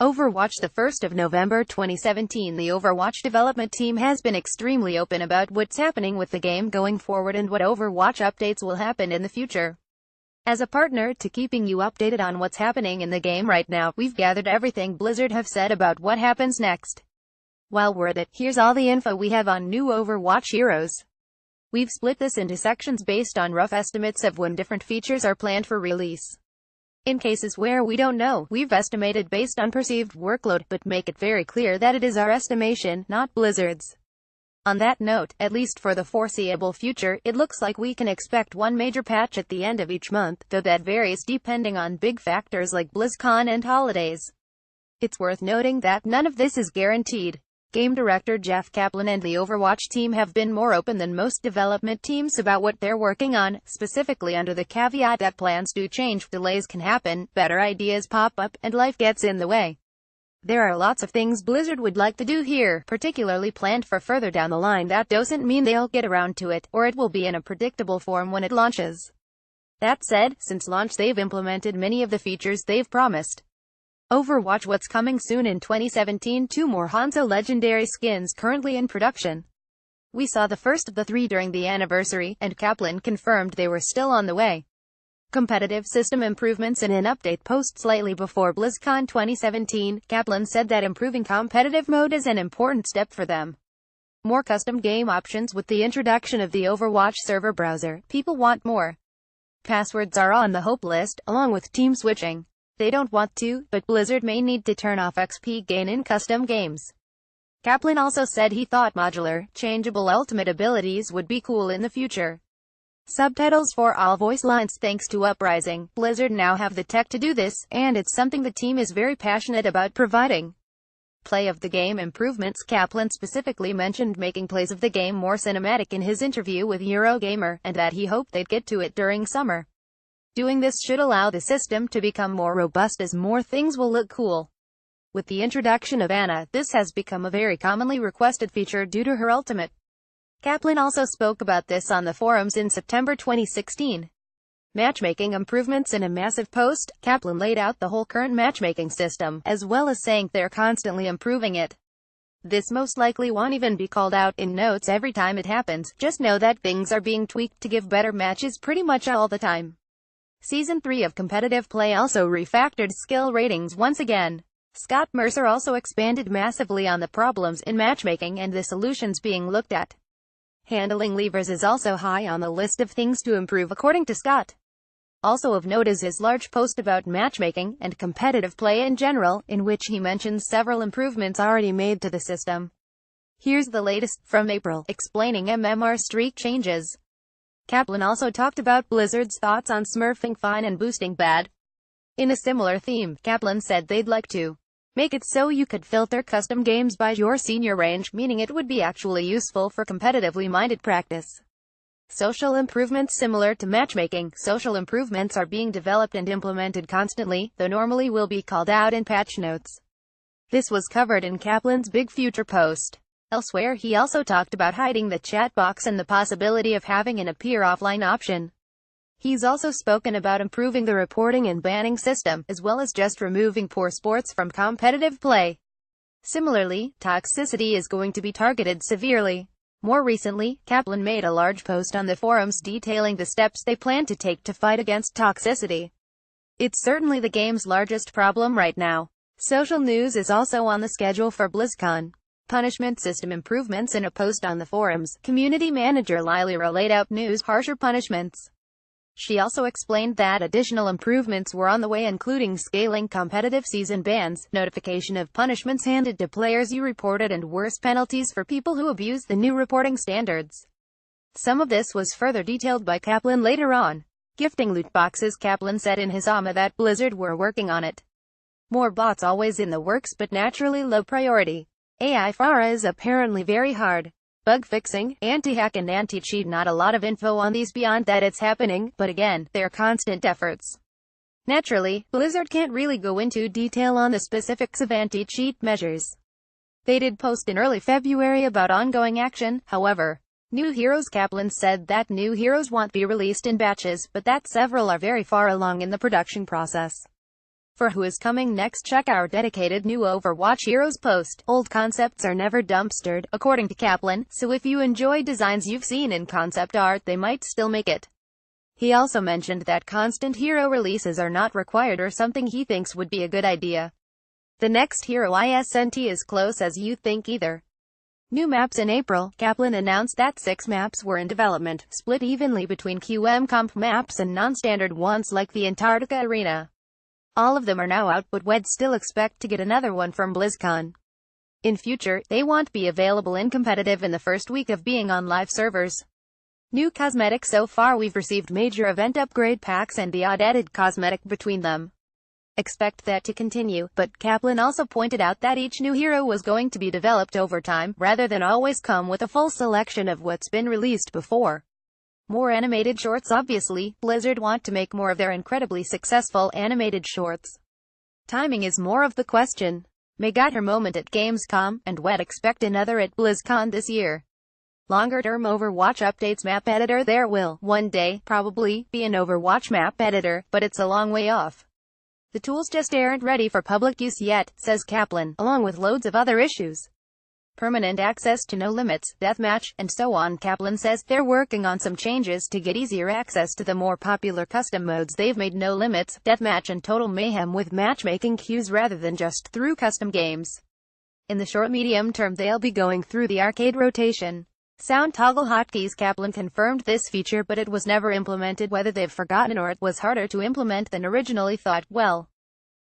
Overwatch the 1st of November 2017. The Overwatch development team has been extremely open about what's happening with the game going forward and what Overwatch updates will happen in the future. As a partner to keeping you updated on what's happening in the game right now, we've gathered everything Blizzard have said about what happens next. While we're at it, here's all the info we have on new Overwatch heroes. We've split this into sections based on rough estimates of when different features are planned for release. In cases where we don't know, we've estimated based on perceived workload, but make it very clear that it is our estimation, not Blizzard's. On that note, at least for the foreseeable future, it looks like we can expect one major patch at the end of each month, though that varies depending on big factors like BlizzCon and holidays. It's worth noting that none of this is guaranteed. Game director Jeff Kaplan and the Overwatch team have been more open than most development teams about what they're working on, specifically under the caveat that plans do change, delays can happen, better ideas pop up, and life gets in the way. There are lots of things Blizzard would like to do here, particularly planned for further down the line. That doesn't mean they'll get around to it, or it will be in a predictable form when it launches. That said, since launch they've implemented many of the features they've promised. Overwatch what's coming soon in 2017. 2 more Hanzo legendary skins currently in production. We saw the first of the 3 during the anniversary, and Kaplan confirmed they were still on the way. Competitive system improvements. In an update post slightly before BlizzCon 2017, Kaplan said that improving competitive mode is an important step for them. More custom game options. With the introduction of the Overwatch server browser, people want more. Passwords are on the hope list, along with team switching. They don't want to, but Blizzard may need to turn off XP gain in custom games. Kaplan also said he thought modular, changeable ultimate abilities would be cool in the future. Subtitles for all voice lines. Thanks to Uprising, Blizzard now have the tech to do this, and it's something the team is very passionate about providing. Play of the game improvements. Kaplan specifically mentioned making plays of the game more cinematic in his interview with Eurogamer, and that he hoped they'd get to it during summer. Doing this should allow the system to become more robust as more things will look cool. With the introduction of Ana, this has become a very commonly requested feature due to her ultimate. Kaplan also spoke about this on the forums in September 2016. Matchmaking improvements. In a massive post, Kaplan laid out the whole current matchmaking system, as well as saying they're constantly improving it. This most likely won't even be called out in notes every time it happens, just know that things are being tweaked to give better matches pretty much all the time. Season 3 of competitive play also refactored skill ratings once again. Scott Mercer also expanded massively on the problems in matchmaking and the solutions being looked at. Handling levers is also high on the list of things to improve according to Scott. Also of note is his large post about matchmaking and competitive play in general, in which he mentions several improvements already made to the system. Here's the latest from April, explaining MMR streak changes. Kaplan also talked about Blizzard's thoughts on smurfing fine and boosting bad. In a similar theme, Kaplan said they'd like to make it so you could filter custom games by your senior range, meaning it would be actually useful for competitively minded practice. Social improvements. Similar to matchmaking, social improvements are being developed and implemented constantly, though normally will be called out in patch notes. This was covered in Kaplan's big future post. Elsewhere, he also talked about hiding the chat box and the possibility of having an appear offline option. He's also spoken about improving the reporting and banning system, as well as just removing poor sports from competitive play. Similarly, toxicity is going to be targeted severely. More recently, Kaplan made a large post on the forums detailing the steps they plan to take to fight against toxicity. It's certainly the game's largest problem right now. Social news is also on the schedule for BlizzCon. Punishment system improvements. In a post on the forums, community manager Lylira laid out harsher punishments. She also explained that additional improvements were on the way, including scaling competitive season bans, notification of punishments handed to players you reported, and worse penalties for people who abuse the new reporting standards. Some of this was further detailed by Kaplan later on. Gifting loot boxes. Kaplan said in his AMA that Blizzard were working on it. More bots always in the works, but naturally low priority. AI FARA is apparently very hard. Bug fixing, anti-hack and anti-cheat. Not a lot of info on these beyond that it's happening, but again, they're constant efforts. Naturally, Blizzard can't really go into detail on the specifics of anti-cheat measures. They did post in early February about ongoing action, however. New heroes. Kaplan said that new heroes won't be released in batches, but that several are very far along in the production process. For who is coming next, check our dedicated new Overwatch Heroes post. Old concepts are never dumpstered, according to Kaplan, so if you enjoy designs you've seen in concept art, they might still make it. He also mentioned that constant hero releases are not required or something he thinks would be a good idea. The next hero isn't as close as you think either. New maps in April. Kaplan announced that 6 maps were in development, split evenly between QM comp maps and non-standard ones like the Antarctica Arena. All of them are now out, but we'd still expect to get another one from BlizzCon. In future, they won't be available in competitive in the first week of being on live servers. New cosmetics. So far we've received major event upgrade packs and the odd added cosmetic between them. Expect that to continue, but Kaplan also pointed out that each new hero was going to be developed over time, rather than always come with a full selection of what's been released before. More animated shorts. Obviously, Blizzard want to make more of their incredibly successful animated shorts. Timing is more of the question. May got her moment at Gamescom, and we'd expect another at BlizzCon this year. Longer-term Overwatch updates. Map editor. There will, one day, probably, be an Overwatch map editor, but it's a long way off. The tools just aren't ready for public use yet, says Kaplan, along with loads of other issues. Permanent access to no limits, deathmatch, and so on. Kaplan says they're working on some changes to get easier access to the more popular custom modes they've made: no limits, deathmatch and total mayhem, with matchmaking queues rather than just through custom games. In the short-medium term they'll be going through the arcade rotation. Sound toggle hotkeys. Kaplan confirmed this feature, but it was never implemented. Whether they've forgotten or it was harder to implement than originally thought, well,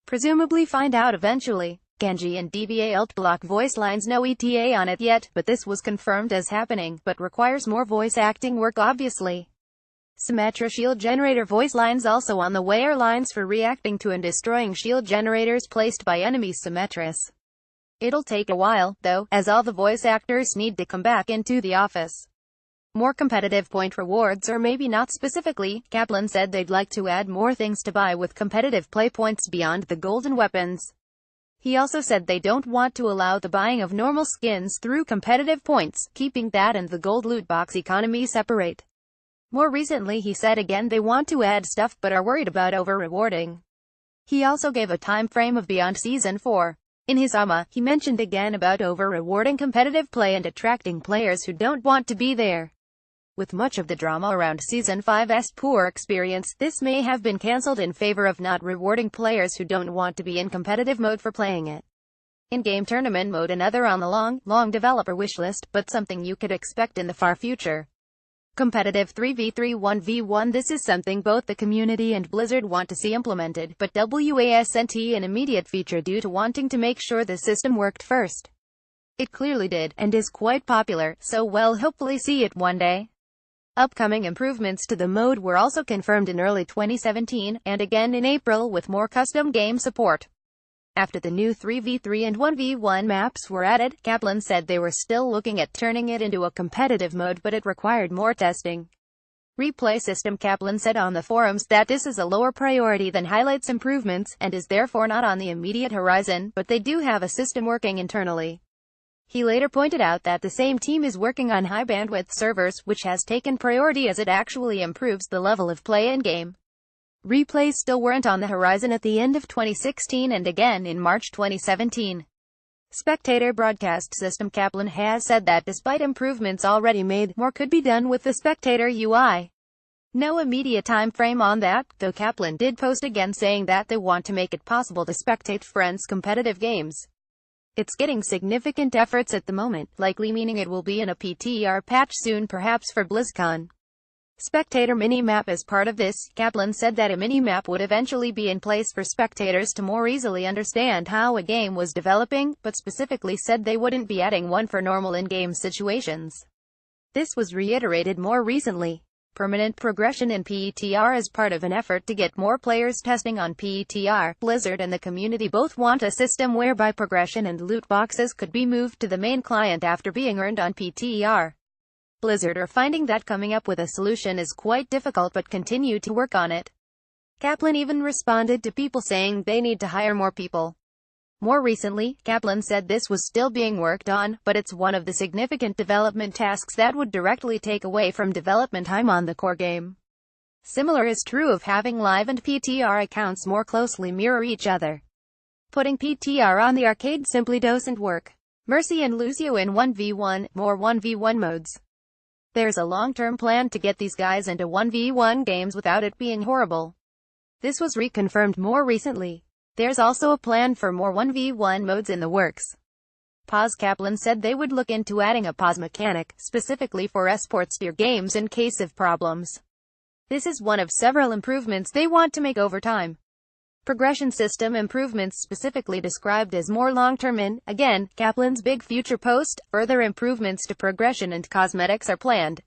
presumably find out eventually. Genji and DBA alt block voice lines. No ETA on it yet, but this was confirmed as happening, but requires more voice acting work obviously. Symmetra shield generator voice lines also on the way, are lines for reacting to and destroying shield generators placed by enemy Symmetras. It'll take a while, though, as all the voice actors need to come back into the office. More competitive point rewards, or maybe not specifically. Kaplan said they'd like to add more things to buy with competitive play points beyond the golden weapons. He also said they don't want to allow the buying of normal skins through competitive points, keeping that and the gold loot box economy separate. More recently he said again they want to add stuff but are worried about over-rewarding. He also gave a time frame of beyond Season 4. In his AMA, he mentioned again about over-rewarding competitive play and attracting players who don't want to be there. With much of the drama around Season 5's poor experience, this may have been cancelled in favor of not rewarding players who don't want to be in competitive mode for playing it. In-game tournament mode, another on the long developer wishlist, but something you could expect in the far future. Competitive 3v3 1v1. This is something both the community and Blizzard want to see implemented, but wasn't an immediate feature due to wanting to make sure the system worked first. It clearly did, and is quite popular, so we'll hopefully see it one day. Upcoming improvements to the mode were also confirmed in early 2017, and again in April, with more custom game support. After the new 3v3 and 1v1 maps were added, Kaplan said they were still looking at turning it into a competitive mode, but it required more testing. Replay system. Kaplan said on the forums that this is a lower priority than highlights improvements, and is therefore not on the immediate horizon, but they do have a system working internally. He later pointed out that the same team is working on high-bandwidth servers, which has taken priority as it actually improves the level of play in-game. Replays still weren't on the horizon at the end of 2016 and again in March 2017. Spectator broadcast system. Kaplan has said that despite improvements already made, more could be done with the spectator UI. No immediate time frame on that, though Kaplan did post again saying that they want to make it possible to spectate friends' competitive games. It's getting significant efforts at the moment, likely meaning it will be in a PTR patch soon, perhaps for BlizzCon. Spectator mini-map. As part of this, Kaplan said that a mini-map would eventually be in place for spectators to more easily understand how a game was developing, but specifically said they wouldn't be adding one for normal in-game situations. This was reiterated more recently. Permanent progression in PETR. As part of an effort to get more players testing on PETR, Blizzard and the community both want a system whereby progression and loot boxes could be moved to the main client after being earned on PETR. Blizzard are finding that coming up with a solution is quite difficult, but continue to work on it. Kaplan even responded to people saying they need to hire more people. More recently, Kaplan said this was still being worked on, but it's one of the significant development tasks that would directly take away from development time on the core game. Similar is true of having live and PTR accounts more closely mirror each other. Putting PTR on the arcade simply doesn't work. Mercy and Lucio in 1v1, more 1v1 modes. There's a long-term plan to get these guys into 1v1 games without it being horrible. This was reconfirmed more recently. There's also a plan for more 1v1 modes in the works. Paz Kaplan said they would look into adding a pause mechanic, specifically for esports tier games in case of problems. This is one of several improvements they want to make over time. Progression system improvements specifically described as more long-term in, again, Kaplan's big future post. Further improvements to progression and cosmetics are planned.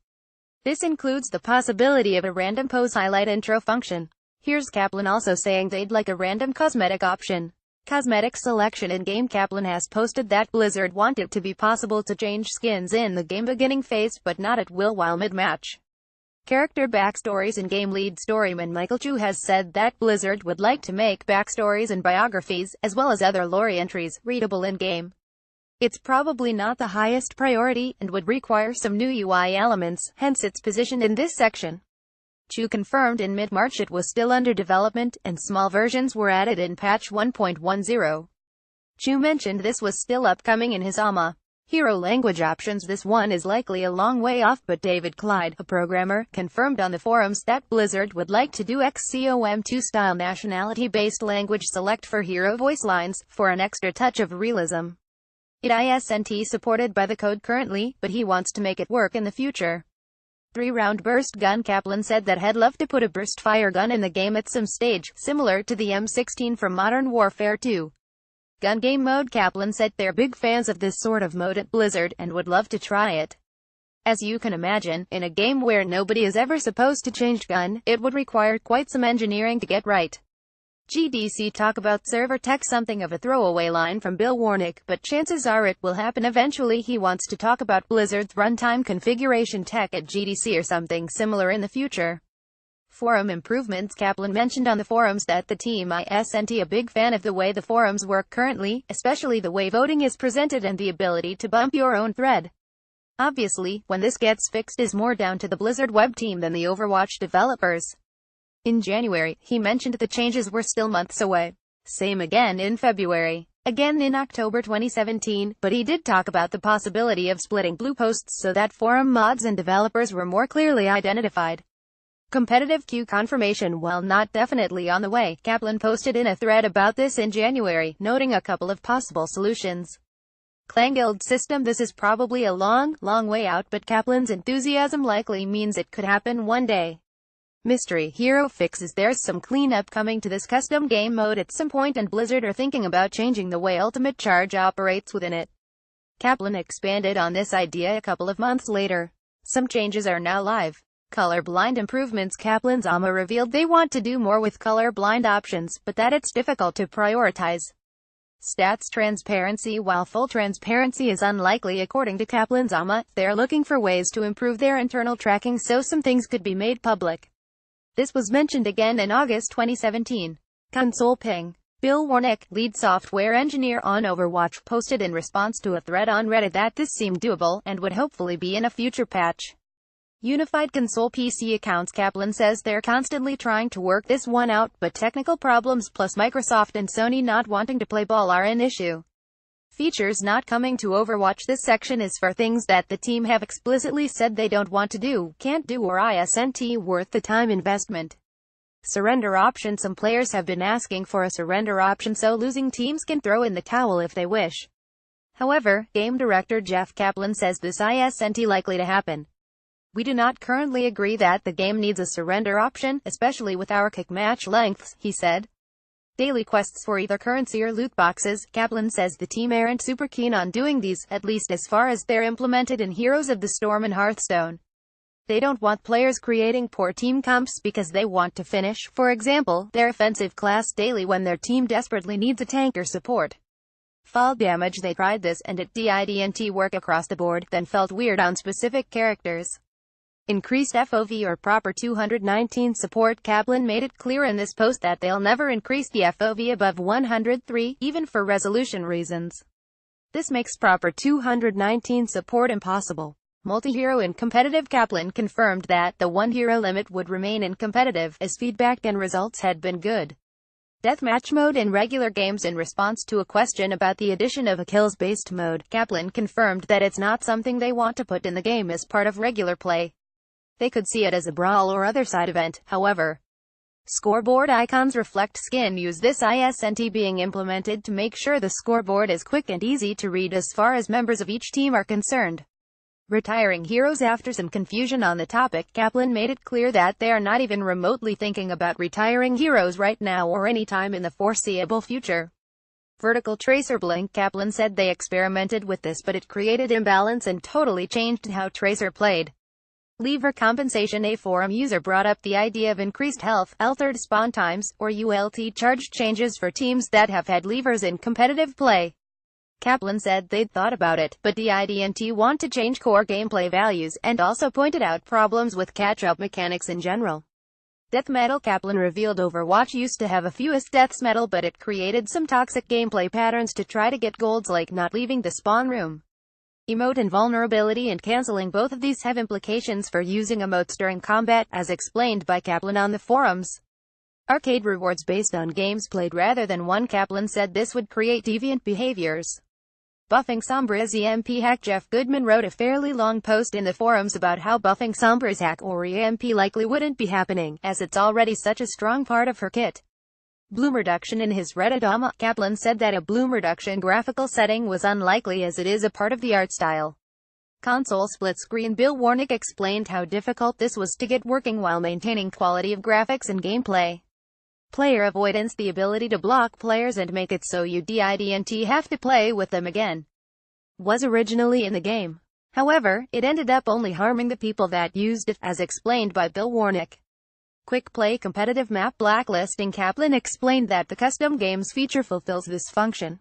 This includes the possibility of a random pose highlight intro function. Here's Kaplan also saying they'd like a random cosmetic option. Cosmetic selection in-game. Kaplan has posted that Blizzard want it to be possible to change skins in the game beginning phase, but not at will while mid-match. Character backstories in-game. Lead storyman Michael Chu has said that Blizzard would like to make backstories and biographies, as well as other lore entries, readable in-game. It's probably not the highest priority, and would require some new UI elements, hence its position in this section. Chu confirmed in mid-March it was still under development, and small versions were added in patch 1.10. Chu mentioned this was still upcoming in his AMA. Hero language options. This one is likely a long way off, but David Clyde, a programmer, confirmed on the forums that Blizzard would like to do XCOM 2 style nationality-based language select for hero voice lines, for an extra touch of realism. It isn't supported by the code currently, but he wants to make it work in the future. 3-round burst gun. Kaplan said that he'd love to put a burst fire gun in the game at some stage, similar to the M16 from Modern Warfare 2. Gun game mode. Kaplan said they're big fans of this sort of mode at Blizzard, and would love to try it. As you can imagine, in a game where nobody is ever supposed to change gun, it would require quite some engineering to get right. GDC talk about server tech. Something of a throwaway line from Bill Warnick, but chances are it will happen eventually. He wants to talk about Blizzard's runtime configuration tech at GDC or something similar in the future. Forum improvements. Kaplan mentioned on the forums that the team isn't a big fan of the way the forums work currently, especially the way voting is presented and the ability to bump your own thread. Obviously, when this gets fixed is more down to the Blizzard web team than the Overwatch developers. In January, he mentioned the changes were still months away. Same again in February. Again in October 2017, but he did talk about the possibility of splitting blue posts so that forum mods and developers were more clearly identified. Competitive queue confirmation. While not definitely on the way, Kaplan posted in a thread about this in January, noting a couple of possible solutions. Clan Guild system. This is probably a long way out, but Kaplan's enthusiasm likely means it could happen one day. Mystery hero fixes. There's some cleanup coming to this custom game mode at some point, and Blizzard are thinking about changing the way Ultimate Charge operates within it. Kaplan expanded on this idea a couple of months later. Some changes are now live. Colorblind improvements. Kaplan's AMA revealed they want to do more with colorblind options, but that it's difficult to prioritize. Stats transparency. While full transparency is unlikely according to Kaplan's AMA, they're looking for ways to improve their internal tracking so some things could be made public. This was mentioned again in August 2017. Console ping. Bill Warnick, lead software engineer on Overwatch, posted in response to a thread on Reddit that this seemed doable, and would hopefully be in a future patch. Unified console PC accounts. Kaplan says they're constantly trying to work this one out, but technical problems plus Microsoft and Sony not wanting to play ball are an issue. Features not coming to Overwatch. This section is for things that the team have explicitly said they don't want to do, can't do, or isn't worth the time investment. Surrender option. Some players have been asking for a surrender option so losing teams can throw in the towel if they wish. However, game director Jeff Kaplan says this isn't likely to happen. We do not currently agree that the game needs a surrender option, especially with our kick match lengths, he said. Daily quests for either currency or loot boxes. Kaplan says the team aren't super keen on doing these, at least as far as they're implemented in Heroes of the Storm and Hearthstone. They don't want players creating poor team comps because they want to finish, for example, their offensive class daily when their team desperately needs a tank or support. Fall damage. They tried this, and it didn't work across the board, then felt weird on specific characters. Increased FOV or proper 219 support. Kaplan made it clear in this post that they'll never increase the FOV above 103, even for resolution reasons. This makes proper 219 support impossible. multi-hero in competitive. Kaplan confirmed that the one-hero limit would remain in competitive, as feedback and results had been good. Deathmatch mode in regular games. In response to a question about the addition of a kills-based mode, Kaplan confirmed that it's not something they want to put in the game as part of regular play. They could see it as a brawl or other side event, however. Scoreboard icons reflect skin. Use this isn't being implemented to make sure the scoreboard is quick and easy to read as far as members of each team are concerned. Retiring heroes. After some confusion on the topic, Kaplan made it clear that they are not even remotely thinking about retiring heroes right now or any time in the foreseeable future. Vertical Tracer Blink. Kaplan said they experimented with this, but it created imbalance and totally changed how Tracer played. Lever compensation. A forum user brought up the idea of increased health, altered spawn times, or ULT charge changes for teams that have had levers in competitive play. Kaplan said they'd thought about it, but didn't want to change core gameplay values, and also pointed out problems with catch-up mechanics in general. Death Metal. Kaplan revealed Overwatch used to have a fewest deaths metal, but it created some toxic gameplay patterns to try to get golds, like not leaving the spawn room. Emote invulnerability and canceling. Both of these have implications for using emotes during combat, as explained by Kaplan on the forums. Arcade rewards based on games played rather than one. Kaplan said this would create deviant behaviors. Buffing Sombra's EMP hack. Jeff Goodman wrote a fairly long post in the forums about how buffing Sombra's hack or EMP likely wouldn't be happening, as it's already such a strong part of her kit. Bloom reduction. In his Reddit, Kaplan said that a bloom reduction graphical setting was unlikely as it is a part of the art style. Console split screen. Bill Warnick explained how difficult this was to get working while maintaining quality of graphics and gameplay. Player avoidance. The ability to block players and make it so you didn't have to play with them again was originally in the game. However, it ended up only harming the people that used it, as explained by Bill Warnick. Quick play competitive map blacklisting. Kaplan explained that the custom games feature fulfills this function.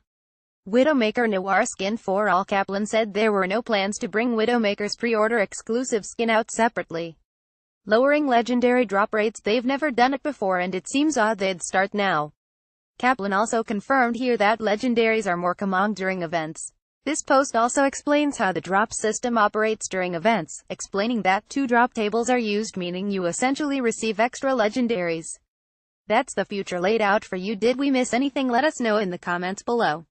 Widowmaker Noir skin for all. Kaplan said there were no plans to bring Widowmaker's pre-order exclusive skin out separately. Lowering legendary drop rates. They've never done it before and it seems odd they'd start now. Kaplan also confirmed here that legendaries are more common during events. This post also explains how the drop system operates during events, explaining that 2 drop tables are used, meaning you essentially receive extra legendaries. That's the future laid out for you. Did we miss anything? Let us know in the comments below.